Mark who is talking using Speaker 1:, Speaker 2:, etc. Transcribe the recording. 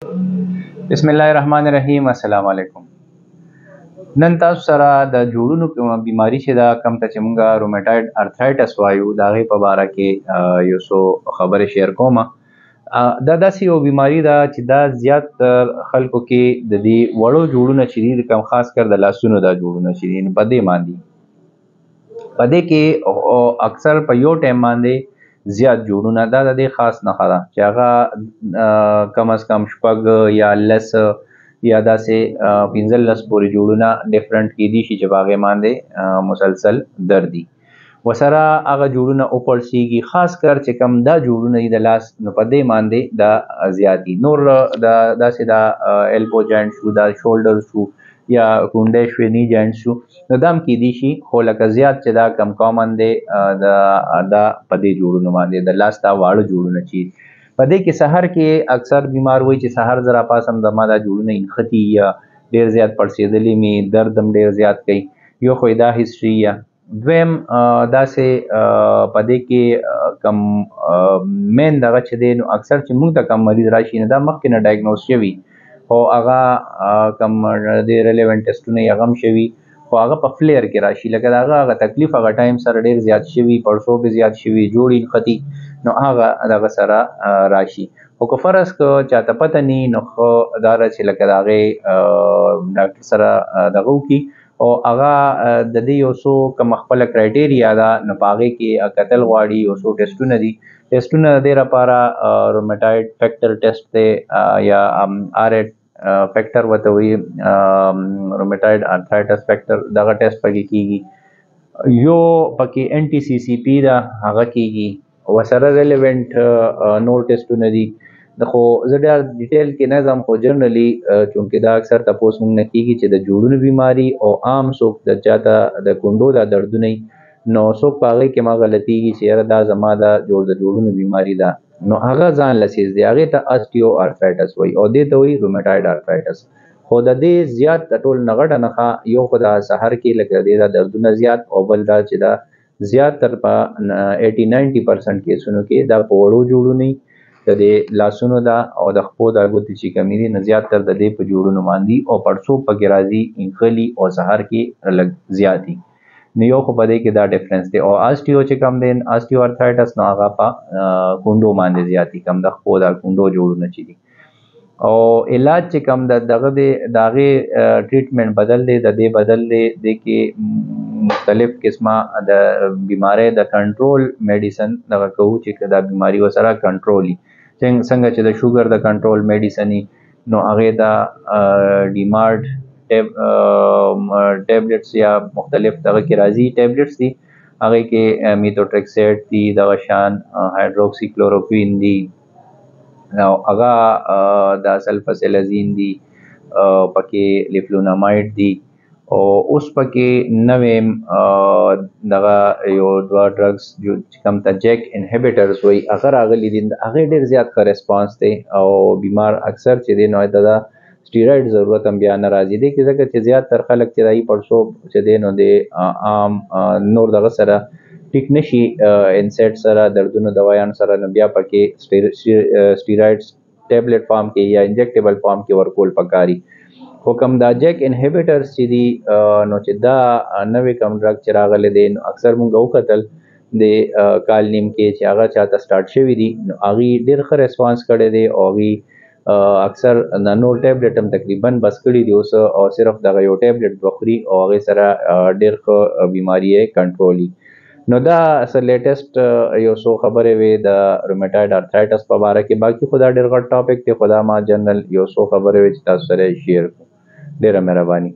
Speaker 1: بسم الله الرحمن الرحیم. السلام علیکم. نن تاسو سره د جوړونو کومه بیماری چې دا کم ته چې مونږه روماتایډ ارثرایټس وایو د هغې په باره کې یو څو خبرې شیر کوم. دا داسې یو بیماری ده چې دا زیات خلکو کې د دې وړو جوړونه چې دي کم خاص کر د لاسونو دا جوړونه چې دي په دې باندې په دې کې اکثر په یو ټایم باندې زیات جوړونه دا د دې خاص نښه ده چې هغه کم از کم شپږ یا لس یا داسې 15 پورې جوړونه ډیفرنٹ کیدی شي چې په هغې باندې مسلسل دردي ورسره هغه جوړونه وپړسېږي. خاص کر چې کم دا جوړونه دي د لاس نو په دې باندې دا زیات دي. نور داسې دا ایلبو جاینټ شو، دا شولډر شو یا کونډی شوې نی جاینټ شو نو دا هم کیدی شي، خو لکه زیات چې دا کم کامن دی دا په دې جوړونو باندې د لاس دا واړه جوړونه چې په دې کې سحر کې اکثر بیمار وایي چې سحر زه راپاسم زما دا جوړونه انختي یا ډېر زیات پړسېدلي مې درد هم ډېر زیات کوي. یو خو دا هسټري یا دویم داسې په دې کې کم مین دغه چې دی نو اکثر چې موږ ته کم مریض راشي نو دا مخکې نه ډایګنوز شوي خو هغه کم د ریلیونټ ټیسټونه یې هغه هم شوي خو هغه په فلیر کې راشي، لکه د هغه تکلیف هغه ټایم سره ډېر زیات شوي، پړسو به زیات شوي، جوړې نښتي نو هغه دغه سره راشي. خو که فرض که چاته پته نی نو خو دا ده چې لکه د هغې ډاکټر سره دغه وکړي او هغه د دې یو څو کومه خپله کرایټیریا ده نو په هغې کې کتل غواړي. یو څو ټیسټونه دي، ټیسټونه د دې لپاره روماتایډ فیکټر ټیسټ دی یا آر فیکټر ورته وایي، روماتایډ ارثرایټس فیکټر دغه ټیسټ پکې کیږي. یو پکې انټي سی سی پي ده هغه کیږي، ورسره ریلیونټ نور ټیسټونه دي. خو زه ډېر ډیټیل کې نه ځم خو جنرالي چونکې دا اکثر تپوس موږ نه کیږي چې د جوړونو بیماري او عام څوک د چاته د کونډو دا دردونه نو څوک په هغې کې ما غلطېږي چې یاره دا زما د جوړونو بیماري ده نو هغه ځان لسیز دی، هغې ته اسټیو ارثرایټس وایي او دې ته وایي روماتایډ ارثرایټس. خو د دې زیات د ټول نه غټه نښه یو خو د سحر کې لکه د دې دا دردونه زیات او بل دا چې دا زیاتر په 80-90% کیسونو کې دا په وړو جوړونې د دې لاسونو دا او د خپو دا ګوتې چې کمې دي نو زیاتر د دې په جوړونو باندې او پړسو پکې راځي، انخلي او سحر کې لږ زیات دي. نو یو خو په دې کې دا ډفرنس دی. او اسټیو چې کم دی اسټیو ارثرایټس نو هغه په کونډو باندې زیات دي، کم د خپو دا کونډو جوړونه چې دي. او علاج چې کم دغه دی د هغې ټریټمنټ بدل دی، د دې بدل دی دې کې مختلف قسمه د بیماری د کنټرول میډیسن دغه کوو چې دا بیماری ورسره کنټرول وي. څنګه چې د شوګر د کنټرول میډیسن نو هغې دا ډیمارډ ټیبلټس یا مختلف دغه کې راځي ټیبلټس دي، هغې کې میتوټریکسیټ دي، دغه شان هایډروکسي کلوروکوین دي او هغه دا سلفاسیلازین دي، پکې لیفلونامایډ دي او اوس پکې نوې دغه یو دوه ډرګس چې کوم ته جیک انهیبیټرز وایي هغه راغلي دي، هغې ډېر زیات ښه ریسپانس دی او بیمار اکثر چې دی نو د سټیراید ضرورت هم بیا نه راځي. دې کې ځکه چې زیاتر خلک چې دایي پړسو چې دی نو د عام نور دغه سره ټیک نشي انسیډ سره دردونو دوايانو سره نو بیا پکې سټیراید ټیبلټ فارم کې یا انجیکټیبل فارم کې ورکول پکاري. خو کوم دا جیک انهیبیټرز چې دي نو چې دا نوې کوم ډرګ چې راغلی دی نو اکثر مونږ وکتل د کال نیم کې چې هغه چاته سټارټ شوي دي نو هغې ډېر ښه ریسپانس کړی دی او هغې اکثر د نور ټیبلټ هم تقریبا بس کړي دي اوس او صرف دغه یو ټیبلټ وخوري او هغې سره ډېر ښه بیماري یې کنټرول وي. نو دا اصل لیټسټ یو څو خبرې وې د روماتایډ ارثرایټس په باره کې، باقي خو دا ډېر غټ ټاپک دی خو دا ما جنرل یو څو خبرې وې چې تاسو سره یې شیر کړو. ډېره مهرباني.